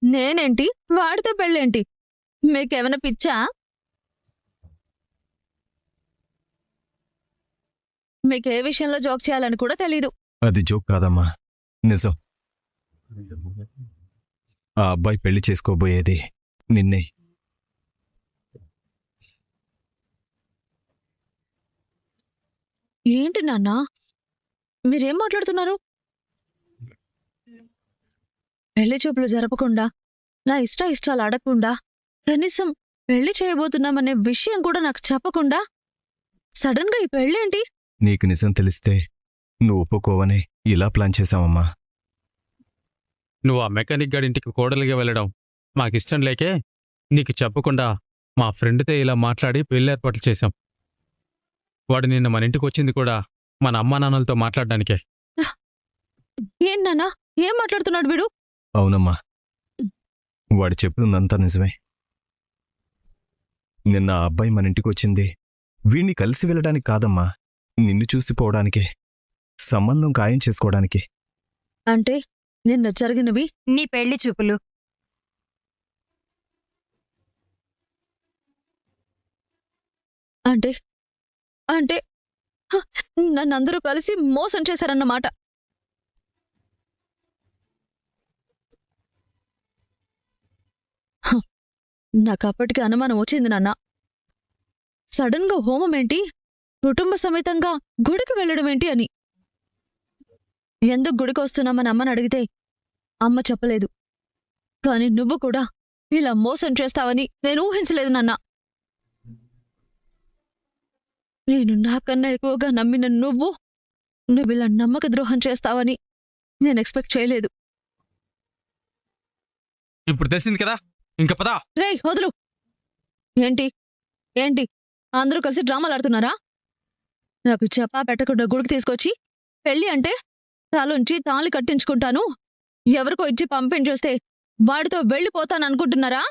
నేనేంటి వాడితో పెళ్ళేంటి? మీకేమైనా పిచ్చా? మీకే విషయంలో జోక్ చేయాలని కూడా తెలీదు. అది జోక్ కాదమ్మా, నిజం. ఆ అబ్బాయి పెళ్లి చేసుకోబోయేది నిన్నే. ఏంటి నాన్నా మీరేం మాట్లాడుతున్నారు? పెళ్లి చూపులు జరపకుండా, నా ఇష్టాలు అడగకుండా, కనీసం పెళ్లి చేయబోతున్నామనే విషయం కూడా నాకు చెప్పకుండా సడన్ గా ఈ పెళ్ళేంటి? నీకు నిజం తెలిస్తే నువ్వు ఒప్పుకోవని ఇలా ప్లాన్ చేశావమ్మా. నువ్వు ఆ మెకానిక్ గాడింటికి కోడలిగా వెళ్ళడం మాకిష్టం లేకే నీకు చెప్పకుండా మా ఫ్రెండ్తో ఇలా మాట్లాడి పెళ్లి ఏర్పాట్లు చేశాం. వాడు నిన్న మన ఇంటికి వచ్చింది కూడా మన అమ్మా నాన్నలతో మాట్లాడడానికే. ఏం నాన్నా ఏం మాట్లాడుతున్నాడు వీడు? అవునమ్మా, వాడు చెప్తుందంతా నిజమే. నిన్న ఆ అబ్బాయి మన ఇంటికి వచ్చింది వీణ్ణి కలిసి వెళ్ళడానికి కాదమ్మా, నిన్ను చూసిపోవడానికే, సంబంధం ఖాయం చేసుకోవడానికి. అంటే నిన్న జరిగినవి నీ పెళ్లి చూపులు. అంటే అంటే హ, నన్నందరూ కలిసి మోసం చేశారన్నమాట. హ, నాకప్పటికి అనుమానం వచ్చింది నాన్న. సడన్ గా హోమం ఏంటి, కుటుంబ సమేతంగా గుడికి వెళ్ళడం ఏంటి అని. ఎందుకు గుడికి వస్తున్నామని అమ్మని అడిగితే అమ్మ చెప్పలేదు. కాని నువ్వు కూడా ఇలా మోసం చేస్తావని నేను ఊహించలేదు నాన్న. నేను నాకన్నా ఎక్కువగా నమ్మిన నువ్వు ఇలా నమ్మక ద్రోహం చేస్తావని నేను ఎక్స్పెక్ట్ చేయలేదు. ఇప్పుడు తెలిసింది కదా, ఇంక పదా. రేయ్ వదులు. ఏంటి ఏంటి అందరూ కలిసి డ్రామాలు ఆడుతున్నారా? నాకు చెప్పా పెట్టకుండా గుడికి తీసుకొచ్చి పెళ్ళి అంటే తలుంచి తాళి కట్టించుకుంటాను, ఎవరికో ఇచ్చి పంపించేస్తే వాడితో వెళ్ళిపోతాననుకుంటున్నారా?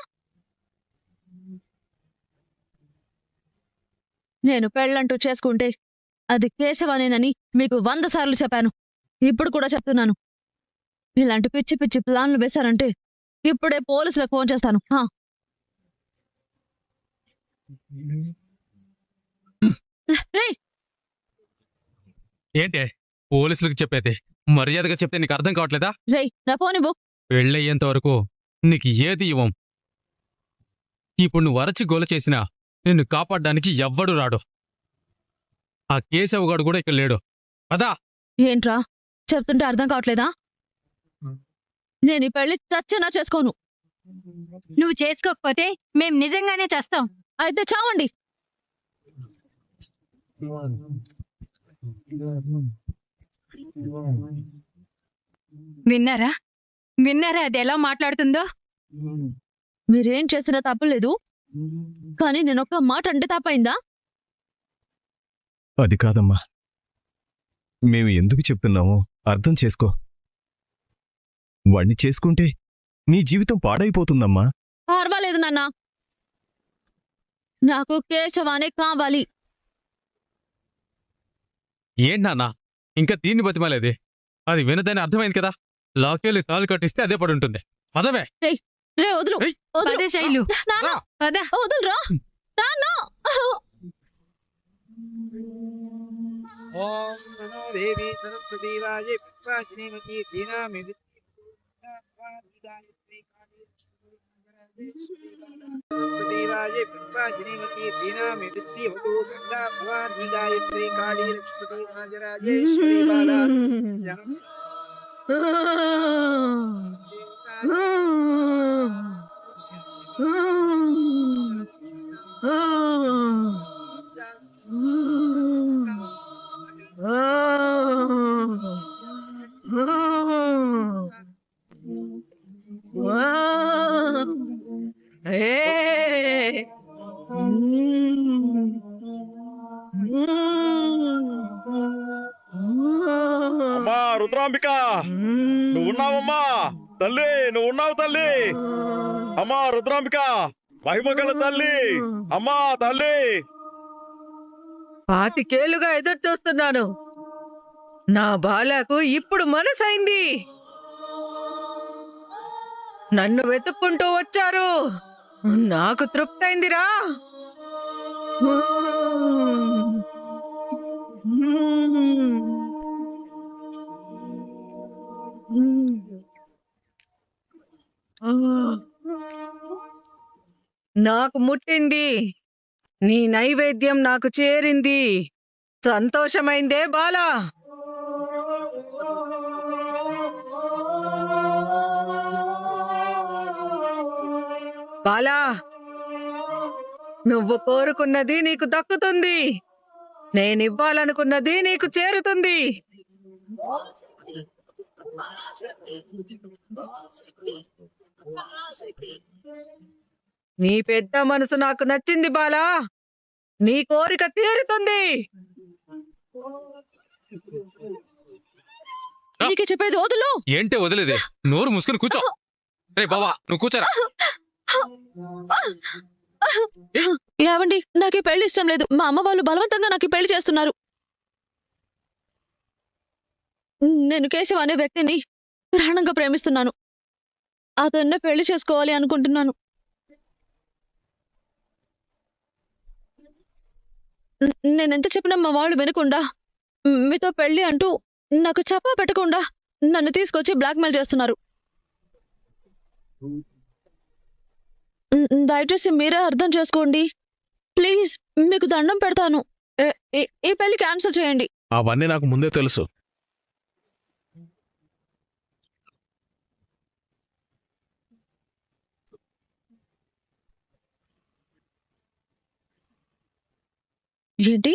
నేను పెళ్ళంటూ చేసుకుంటే అది కేశవనేనని మీకు 100 సార్లు చెప్పాను. ఇప్పుడు కూడా చెప్తున్నాను. ఇలాంటి పిచ్చి పిచ్చి ప్లాన్లు వేశారంటే ఇప్పుడే పోలీసులకు ఫోన్ చేస్తాను. రేయ్ ఏంటే పోలీసులకు చెప్పేది? మర్యాదగా చెప్తే నీకు అర్థం కావట్లేదా? రేయ్ నా ఫోన్ ఇవ్వు. పెళ్ళయ్యేంత వరకు నీకు ఏది ఇవ్వం. ఇప్పుడు నువ్వు అరచి గోల చేసినా నిన్ను కాపాడడానికి ఎవ్వడు రాడు. ఆ కేశవగాడు కూడా ఇక్కడ లేడు. అదా ఏంట్రా చెప్తుంటే అర్థం కావట్లేదా? నేను ఈ పెళ్లి చచ్చినా చేసుకోను. నువ్వు చేసుకోకపోతే మేం నిజంగానే చేస్తాం. అయితే చావండి. విన్నారా విన్నారా అది ఎలా మాట్లాడుతుందో? మీరేం చేసినా తప్పులేదు, కానీ నేనొక్క మాట అంటే తప్పైందా? అది కాదమ్మా, మేము ఎందుకు చెప్తున్నామో అర్థం చేసుకో. వాణ్ణి చేసుకుంటే నీ జీవితం పాడైపోతుందమ్మా. పర్వాలేదు నాన్న, నాకు కేశవానే కావాలి. ఏంటన్నా ఇంకా దీన్ని బతిమాలేది? అది వినదని అర్థమైంది కదా. లాకెళ్ళి తాళి కట్టిస్తే అదే పడి ఉంటుంది. పదవే. రే వదులు ఏయ్, వదులు. పద శైలు, నాన్న, పద. వదులురా నాన్న. ఓం నమో దేవి సరస్వతి వాజే పుష్పాగ్నిమతి దీనామి సరస్వతి వాజే పుష్పాగ్నిమతి దీనామి విద్యవతు గంగా భవాని గాయత్రి కాళీ లక్ష్మీ రాజరాజేశ్వరి బాలా అమ్మా రుద్రాంబిక, నువ్వున్నావమ్మా తల్లి, నువ్వున్నావు తల్లి. అమ్మా రుద్రాంబిక, మహిమగల తల్లి, అమ్మా తల్లి. 25 ఏళ్లుగా ఎదురు చూస్తున్నాను. నా బాలకు ఇప్పుడు మనసైంది. నన్ను వెతుక్కుంటూ వచ్చారు. నాకు తృప్తయిందిరా. నాకు ముట్టింది. నీ నైవేద్యం నాకు చేరింది. సంతోషమైందే బాలా? బాలా, నువ్వు కోరుకున్నది నీకు దక్కుతుంది. నేనివ్వాలనుకున్నది నీకు చేరుతుంది. నీ పెద్ద మనసు నాకు నచ్చింది బాలా. నీ కోరిక తీరుతుంది. నీకు చెప్పేది వదులు. ఏంటే వదిలేదే? నోరు మూసుకుని కూర్చో. రే బావా, నువ్వు కూర్చోరా. ఏవండి, నాకు ఈ పెళ్లి ఇష్టం లేదు. మా అమ్మ వాళ్ళు బలవంతంగా నాకు ఈ పెళ్లి చేస్తున్నారు. నేను కేశవ్ అనే వ్యక్తిని ప్రాణంగా ప్రేమిస్తున్నాను. అతన్నే పెళ్లి చేసుకోవాలి అనుకుంటున్నాను. నేనెంత చెప్పినా మా వాళ్ళు వినకుండా, మీతో పెళ్లి అంటూ నాకు చెప్పా పెట్టకుండా నన్ను తీసుకొచ్చి బ్లాక్మెయిల్ చేస్తున్నారు. దయచేసి మీరే అర్థం చేసుకోండి ప్లీజ్. మీకు దండం పెడతాను. ఈ పెళ్లి క్యాన్సిల్ చేయండి. అవన్నీ నాకు ముందే తెలుసు. ఏంటి?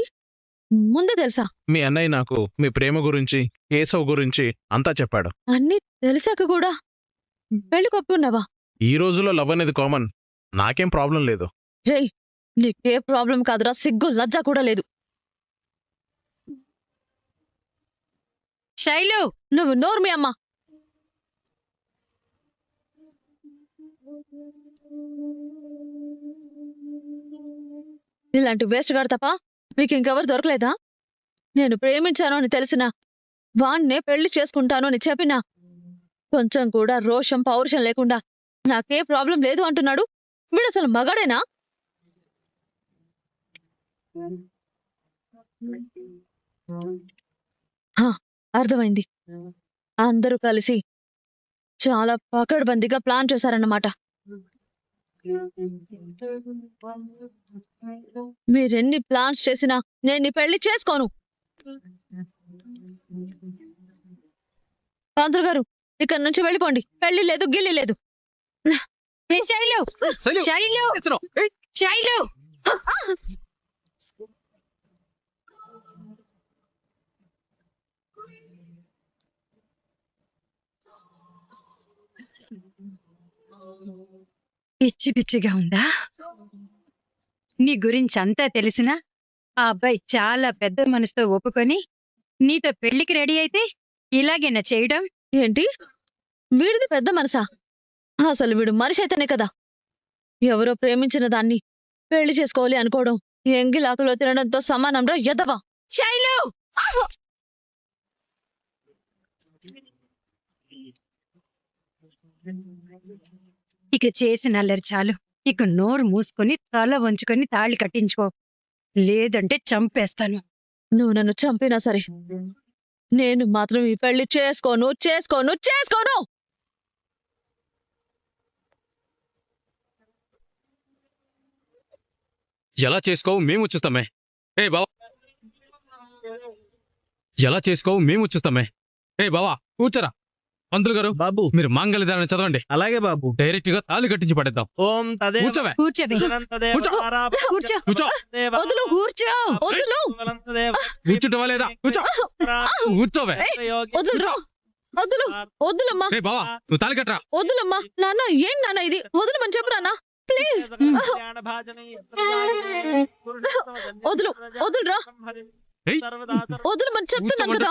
ముందే తెలుసా? మీ అన్నయ్య నాకు మీ ప్రేమ గురించి, కేశవ్ గురించి అంతా చెప్పాడు. అన్నీ తెలిసాక కూడా పెళ్లి కొప్పుకున్నావా? ఈ రోజుల్లో లవ్ అనేది కామన్. నాకేం ప్రాబ్లం లేదు. జై, నీకే ప్రాబ్లం కాదురా, సిగ్గు లజ్జ కూడా లేదు. శైలు, నువ్వు నోరు మీ అమ్మ. ఇలాంటి వేస్ట్ గాడు తప్ప మీకు ఇంకెవరు దొరకలేదా? నేను ప్రేమించాను అని తెలిసినా, వాణ్ణే పెళ్లి చేసుకుంటాను అని చెప్పినా కొంచెం కూడా రోషం పౌరుషం లేకుండా నాకే ప్రాబ్లం లేదు అంటున్నాడు. వీడు అసలు మగాడేనా? అర్థమైంది. అందరూ కలిసి చాలా పకడ్బందీగా ప్లాన్ చేశారన్నమాట. మీరెన్ని ప్లాన్స్ చేసినా నేను ఈ పెళ్లి చేసుకోను. పంతులు గారు, ఇక్కడ నుంచి వెళ్ళిపోండి. పెళ్లి లేదు, గిల్లి లేదు. ఏ శైలు, శైలు, శైలు. పిచ్చి పిచ్చిగా ఉందా? నీ గురించి అంతా తెలిసినా ఆ అబ్బాయి చాలా పెద్ద మనసుతో ఒప్పుకొని నీతో పెళ్లికి రెడీ అయితే ఇలాగేనా చేయడం? ఏంటి? వీడిది పెద్ద మనసా? అసలు వీడు మనిషి అయితేనే కదా. ఎవరో ప్రేమించిన దాన్ని పెళ్లి చేసుకోవాలి అనుకోవడం ఎంగిలాకులో తినడంతో సమానంరా ఎదవా. శైలు, ఇక చేసిన అల్లరి చాలు. ఇక నోరు మూసుకొని తల వంచుకొని తాళి కట్టించుకో, లేదంటే చంపేస్తాను. నువ్వు నన్ను చంపినా సరే నేను మాత్రం ఈ పెళ్లి చేసుకోను, చేసుకోను, చేసుకోను. ఎలా చేసుకోవు మేము చూస్తామే. ఏ బావా, ఎలా చేసుకోవు మేము చూస్తామే. ఏ బావా, కూర్చోరా. పంతులు గారు, బాబు, మీరు మాంగళ్యదాన్ని చదవండి. అలాగే బాబు. డైరెక్ట్ గా తాళి కట్టించి పడేద్దాం. ఓం తదేవ కూర్చోవే. కూర్చోవే. కూర్చో. కూర్చో. వదులు, వదులు. కూర్చుంటావా లేదా? కూర్చో. కూర్చోవే. వదులురా, వదులు, వదులమ్మా, రే బావా, నువ్వు తాళి కట్టరా. వదులమ్మా. నాన్న, ఏం నాన్న ఇది? వదులమని చెప్పు నాన్న, ప్లీజ్. వదులు, వదులురా. ఏయ్, వదులమని చెప్తున్నాను కదా.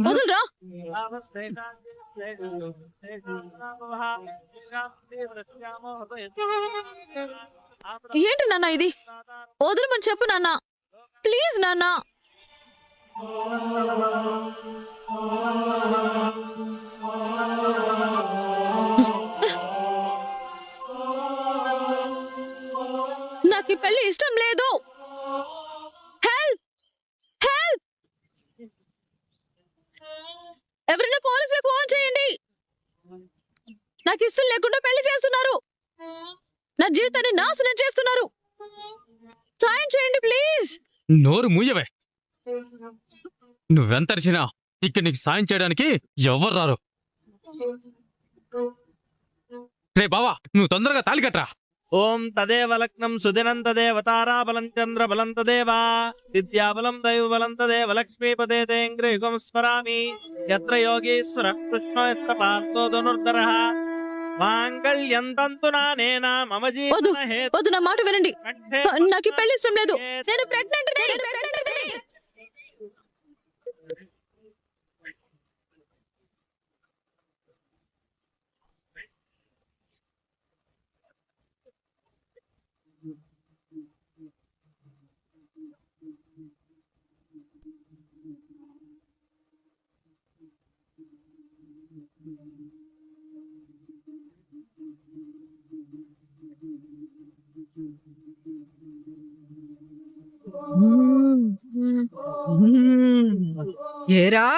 వదులురా. ఏంటి నాన్న ఇది? వదులమని చెప్పు నాన్న, ప్లీజ్ నాన్న. నాకు ఈ పెళ్లి ఇష్టం లేదు. హెల్ప్, హెల్ప్, ఎవరైనా పోలీసులకు ఫోన్ చేయండి. నాకు ఇష్టం లేకుండా పెళ్లి చేస్తున్నారు. నా జీవితాన్ని నాశనం చేస్తున్నారు. సాయం చేయండి ప్లీజ్. నోరు మూయవే. నువ్వెంతరిచినా ఇక్కడ నీకు సాయం చేయడానికి ఎవరు రారు. రే బావా, నువ్వు తొందరగా తాళి కట్టరా. ఓం తదేవ లగ్నం సుదినం తదేవ తారాబలం చంద్రబలం తదేవా విద్యాబలం దైవబలం తదేవ లక్ష్మీపదే తేంగ్రయుగం స్మరామి. యత్ర యోగీశ్వర కృష్ణ యత్ర పార్థో ధనుర్ధరః మాంగళ్యం తంతునానేన మమ వద్దు, జీవన హేతు వద్దు, నా మాట వినండి. కంఠే నాకు ఈ పెళ్లి ఇష్టం లేదు. నేను ప్రెగ్నెంట్. ఏరా,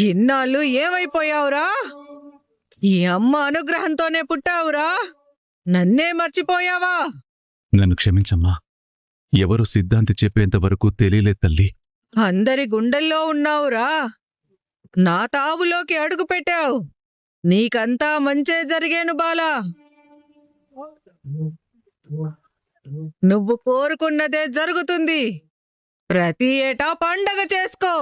ఇన్నాళ్ళు ఏమైపోయావురా? ఈ అమ్మ అనుగ్రహంతోనే పుట్టావురా, నన్నే మర్చిపోయావా? నన్ను క్షమించమ్మా. ఎవరు సిద్ధాంతి చెప్పేంత వరకు తెలియలేదు తల్లి. అందరి గుండెల్లో ఉన్నావురా, నా తావులోకి అడుగు పెట్టావు. నీకంతా మంచే జరిగేను బాలా. నువ్వు కోరుకున్నదే జరుగుతుంది. ప్రతి ఏటా పండగ చేసుకో.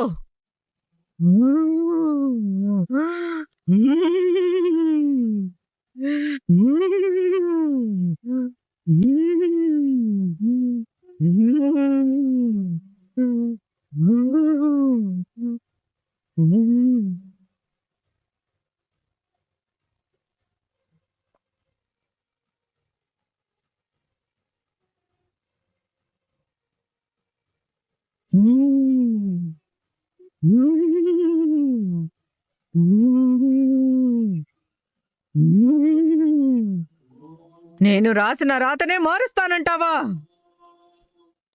నేను రాసిన రాతనే మారుస్తానంటావా?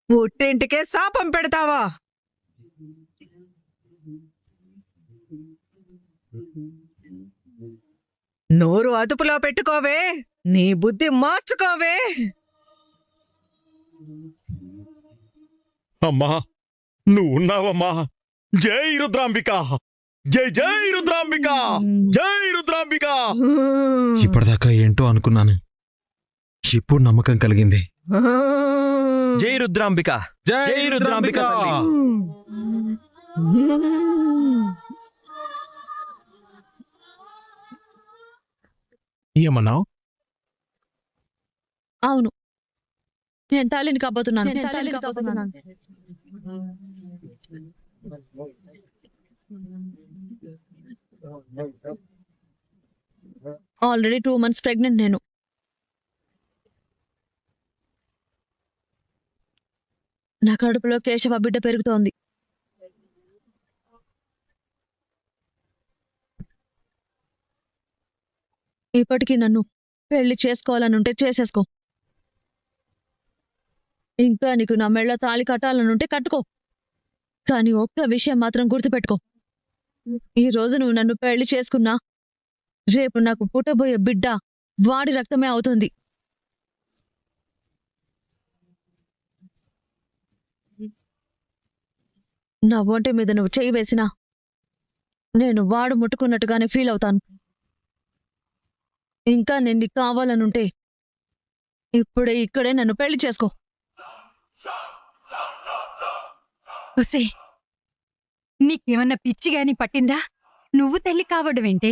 పుట్టింటికే శాపం పెడతావా? నోరు అదుపులో పెట్టుకోవే, నీ బుద్ధి మార్చుకోవే. అమ్మా, నువ్వు ఉన్నావమ్మా. జై రుద్రాంబిక, జై జై రుద్రాంబిక, జై రుద్రాంబిక. ఇప్పటిదాకా ఏంటో అనుకున్నాను, ఇప్పుడు నమ్మకం కలిగింది. జై రుద్రాంబిక, జై రుద్రాంబిక తల్లి. ఏమన్నావు? అవును, నేను తాళిని కాబోతున్నాను. ఆల్రెడీ 2 months ప్రెగ్నెంట్ నేను. నా కడుపులో కేశవ బిడ్డ పెరుగుతోంది. ఇప్పటికీ నన్ను పెళ్లి చేసుకోవాలనుంటే చేసేసుకో. ఇంకా నీకు నా మెళ్ళ తాళి కట్టాలనుంటే కట్టుకో. కానీ ఒక్క విషయం మాత్రం గుర్తుపెట్టుకో, ఈ రోజు నువ్వు నన్ను పెళ్లి చేసుకున్నా రేపు నాకు పుట్టబోయే బిడ్డ వాడి రక్తమే అవుతుంది. నా ఒంటి మీద నువ్వు చెయ్యి వేసినా నేను వాడు ముట్టుకున్నట్టుగానే ఫీల్ అవుతాను. ఇంకా నేను నీకు కావాలనుంటే ఇప్పుడే ఇక్కడే నన్ను పెళ్లి చేసుకో. ఒసే, నీకేమన్నా పిచ్చి గాని పట్టిందా? నువ్వు తల్లి కావడమేంటే?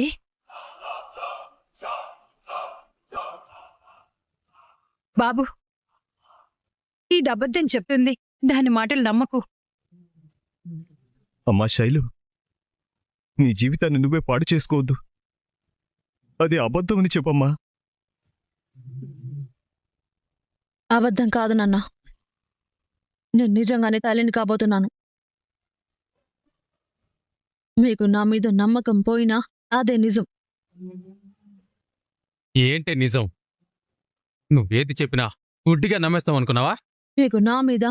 బాబు, ఇది అబద్ధం చెప్తుంది, దాని మాటలు నమ్మకు. అమ్మా శైలు, నీ జీవితాన్ని నువ్వే పాడు చేసుకోవద్దు. అది అబద్ధం అని చెప్పమ్మా. అబద్ధం కాదు నాన్న, నేను నిజంగానే తల్లిని కాబోతున్నాను. మీకు నా మీద నమ్మకం పోయినా అదే నిజం. ఏంటి నిజం? నువ్వేది చెప్పినా గుడ్డిగా నమ్మేస్తావు అనుకున్నావా? మీకు నా మీద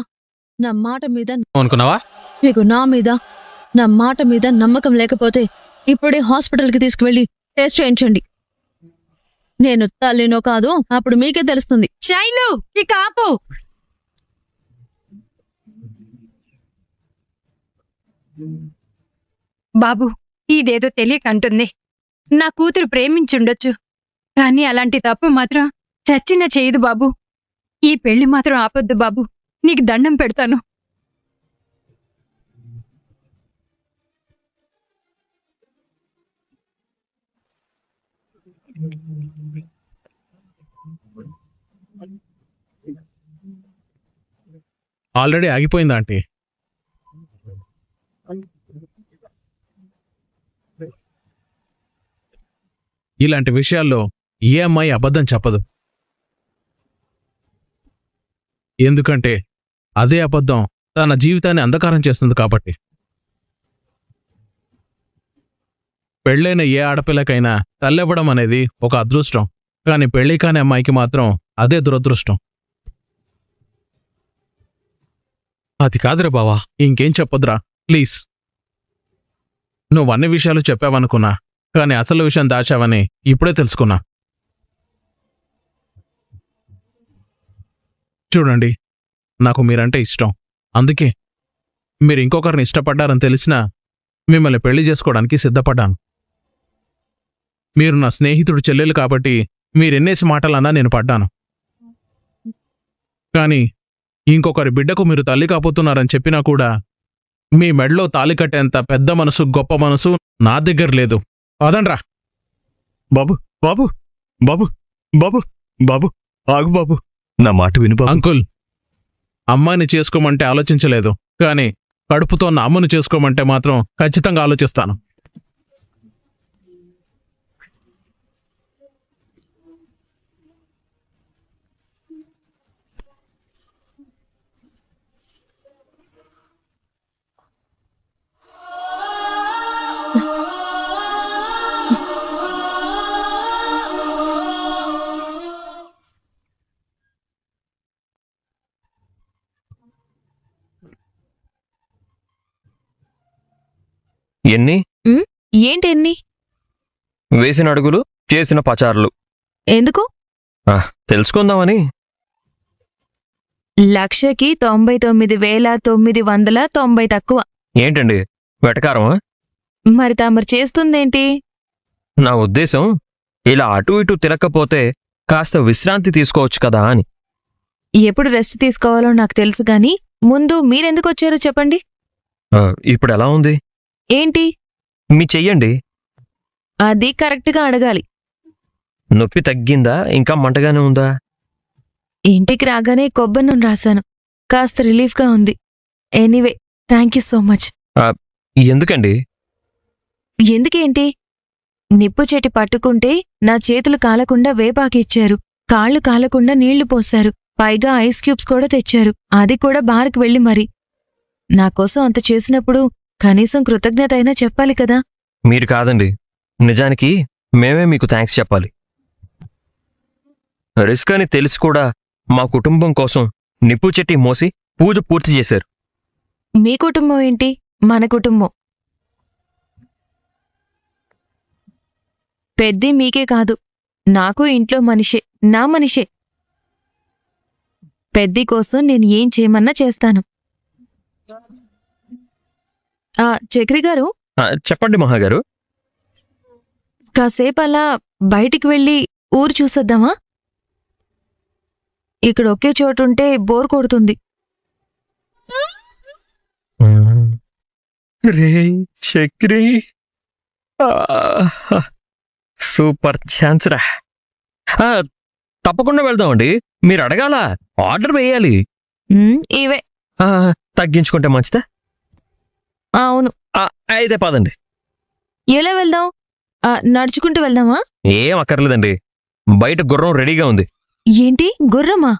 నా మాట మీద అనుకున్నావా? మీకు నా మీద నా మాట మీద నమ్మకం లేకపోతే ఇప్పుడే హాస్పిటల్కి తీసుకువెళ్ళి టెస్ట్ చేయించండి. నేను తల్లినో కాదో అప్పుడు మీకే తెలుస్తుంది. శైలు, ఇక ఆపు. బాబు, ఇదేదో తెలియకంటుంది. నా కూతురు ప్రేమించుండొచ్చు, కానీ అలాంటి తప్పు మాత్రం చచ్చినా చేయదు బాబు. ఈ పెళ్లి మాత్రం ఆపొద్దు బాబు, నీకు దండం పెడతాను. ఆల్రెడీ ఆగిపోయిందా ఆంటీ? ఇలాంటి విషయాల్లో ఏ అమ్మాయి అబద్ధం చెప్పదు. ఎందుకంటే అదే అబద్ధం తన జీవితాన్ని అంధకారం చేస్తుంది కాబట్టి. పెళ్ళైన ఏ ఆడపిల్లకైనా తల్లెవ్వడం అనేది ఒక అదృష్టం, కానీ పెళ్లి కాని అమ్మాయికి మాత్రం అదే దురదృష్టం. అది కాదురా బావా, ఇంకేం చెప్పొద్దురా ప్లీజ్. నువ్వు అన్ని విషయాలు చెప్పావనుకున్నా, కానీ అసలు విషయం దాచావని ఇప్పుడే తెలుసుకున్నా. చూడండి, నాకు మీరంటే ఇష్టం. అందుకే మీరు ఇంకొకరిని ఇష్టపడ్డారని తెలిసినా మిమ్మల్ని పెళ్లి చేసుకోవడానికి సిద్ధపడ్డాను. మీరు నా స్నేహితుడు చెల్లెలు కాబట్టి మీరెన్నేసి మాటలన్నా నేను పడ్డాను. కానీ ఇంకొకరి బిడ్డకు మీరు తల్లి కాబోతున్నారని చెప్పినా కూడా మీ మెడలో తాళి కట్టేంత పెద్ద మనసు, గొప్ప మనసు నా దగ్గర లేదు. అదండ్రా. బాబు బాబు బాబు బాబు బాబు ఆగు బాబు, నా మాట విను బాబు. అంకుల్, అమ్మాయిని చేసుకోమంటే ఆలోచించలేదు, కానీ కడుపుతో నా అమ్మను చేసుకోమంటే మాత్రం ఖచ్చితంగా ఆలోచిస్తాను. ఎన్ని ఏంటి ఎన్ని? వేసిన అడుగులు, చేసిన పచారులు ఎందుకు? తెలుసుకుందామని. 1,99,990 తక్కువ. ఏంటండి వెటకారమా? మరి తమరు చేస్తుందేంటి? నా ఉద్దేశం, ఇలా అటు ఇటు తిరగకపోతే కాస్త విశ్రాంతి తీసుకోవచ్చు కదా అని. ఎప్పుడు రెస్ట్ తీసుకోవాలో నాకు తెలుసు గాని ముందు మీరెందుకు వచ్చారో చెప్పండి. ఇప్పుడు ఎలా ఉంది? ఏంటి? మీ చెయ్యండి. అది కరెక్ట్గా అడగాలి. నొప్పి తగ్గిందా, ఇంకా మంటగానే ఉందా? ఇంటికి రాగానే కొబ్బరి నూనె రాశాను, కాస్త రిలీఫ్గా ఉంది. Anyway, thank you so much. ఎందుకండి? ఎందుకేంటి? నిప్పు చెట్టి పట్టుకుంటే నా చేతులు కాలకుండా వేపాకి ఇచ్చారు, కాళ్ళు కాలకుండా నీళ్లు పోశారు, పైగా ఐస్ క్యూబ్స్ కూడా తెచ్చారు, అది కూడా బార్కి వెళ్ళి మరి. నాకోసం అంత చేసినప్పుడు కనీసం కృతజ్ఞత అయినా చెప్పాలి కదా. మీరు కాదండి, నిజానికి మేమే మీకు థ్యాంక్స్ చెప్పాలి. రిస్క్ అని తెలిసి కూడా మా కుటుంబం కోసం నిప్పు చెట్టి మోసి పూజ పూర్తి చేశారు. మీ కుటుంబం ఏంటి, మన కుటుంబం. పెద్ది మీకే కాదు, నాకు ఇంట్లో మనిషే, నా మనిషే. పెద్ది కోసం నేను ఏం చేయమన్నా చేస్తాను. చక్రి గారు, చెప్పండి మహాగారు. కాసేపు అలా బయటికి వెళ్ళి ఊరు చూసొద్దామా? ఇక్కడ ఒకే చోటుంటే బోర్ కొడుతుంది. రే చక్రి, సూపర్ ఛాన్స్ రా. తప్పకుండా వెళ్దామండి. మీరు అడగాల, ఆర్డర్ వేయాలి. ఇవే తగ్గించుకుంటే మంచిదా? అవును. అయితే పదండి. ఎలా వెళ్దాం? నడుచుకుంటూ వెళ్దామా? ఏం అక్కర్లేదండి, బయట గుర్రం రెడీగా ఉంది. ఏంటి గుర్రమా?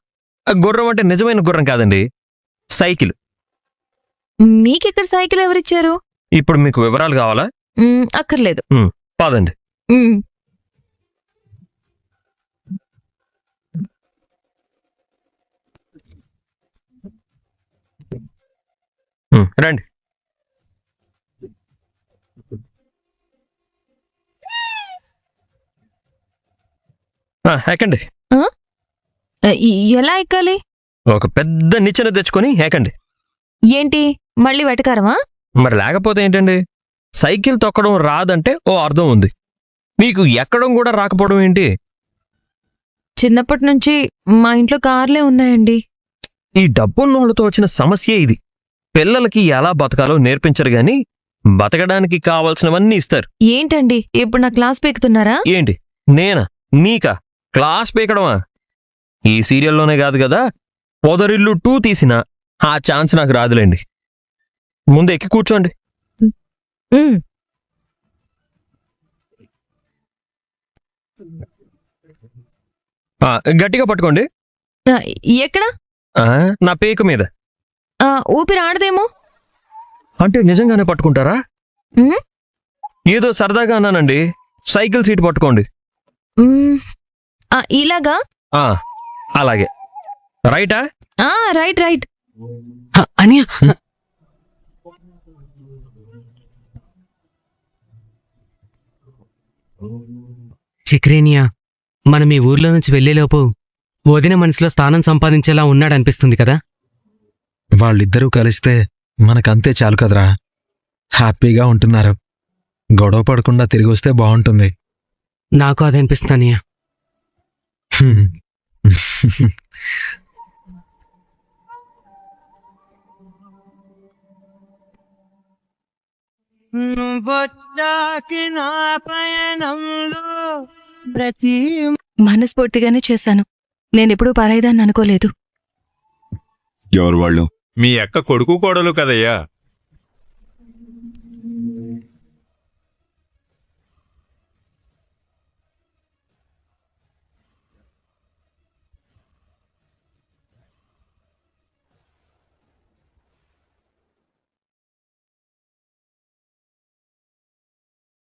గుర్రం అంటే నిజమైన గుర్రం కాదండి, సైకిల్. మీకెక్కడ సైకిల్ ఎవరిచ్చారు? ఇప్పుడు మీకు వివరాలు కావాలా? అక్కర్లేదు. పదండి. మ్, రండి. ఎక్కండి. ఎలా ఎక్కాలి? ఒక పెద్ద నిచ్చెన తెచ్చుకొని ఎక్కండి. ఏంటి మళ్ళీ వెటకారమా? మరి లేకపోతే ఏంటండి? సైకిల్ తొక్కడం రాదంటే ఓ అర్థం ఉంది. మీకు ఎక్కడం కూడా రాకపోవడం ఏంటి? చిన్నప్పటి నుంచి మా ఇంట్లో కార్లే ఉన్నాయండి. ఈ డబ్బున్నోళ్ళతో వచ్చిన సమస్యే ఇది. పిల్లలకి ఎలా బతకాలో నేర్పించరు గాని బతకడానికి కావాల్సినవన్నీ ఇస్తారు. ఏంటండి ఇప్పుడు నా క్లాస్ పీకుతున్నారా? ఏంటి నేనా మీకా క్లాస్ పీకడమా? ఈ సీరియల్లోనే కాదు కదా, పొదరిల్లు 2 తీసినా ఆ ఛాన్స్ నాకు రాదులేండి. ముందు ఎక్కి కూర్చోండి. మ్, గట్టిగా పట్టుకోండి. ఆ, ఎక్కడ? నా పేక మీద. ఊపిరి ఆడదేమో. అంటే నిజంగానే పట్టుకుంటారా? మ్, ఏదో సరదాగా అన్నానండి. సైకిల్ సీట్ పట్టుకోండి. మ్, ఇలాగా? అలాగే. రైటా? Right right. అని చక్రేనియా, మనం ఈ ఊర్లో నుంచి వెళ్లేలోపు వదిన మనసులో స్థానం సంపాదించేలా ఉన్నాడనిపిస్తుంది కదా. వాళ్ళిద్దరూ కలిస్తే మనకంతే చాలు కదరా. హ్యాపీగా ఉంటున్నారు. గొడవ పడకుండా తిరిగి వస్తే బాగుంటుంది. నాకు అదే అనిపిస్తుందన్నయ్య. మనస్ఫూర్తిగానే చేశాను. నేనెప్పుడూ పారాయిదాన్ని అనుకోలేదు. ఎవరు వాళ్ళు? మీ అక్క కొడుకు కోడలు కదయ్యా.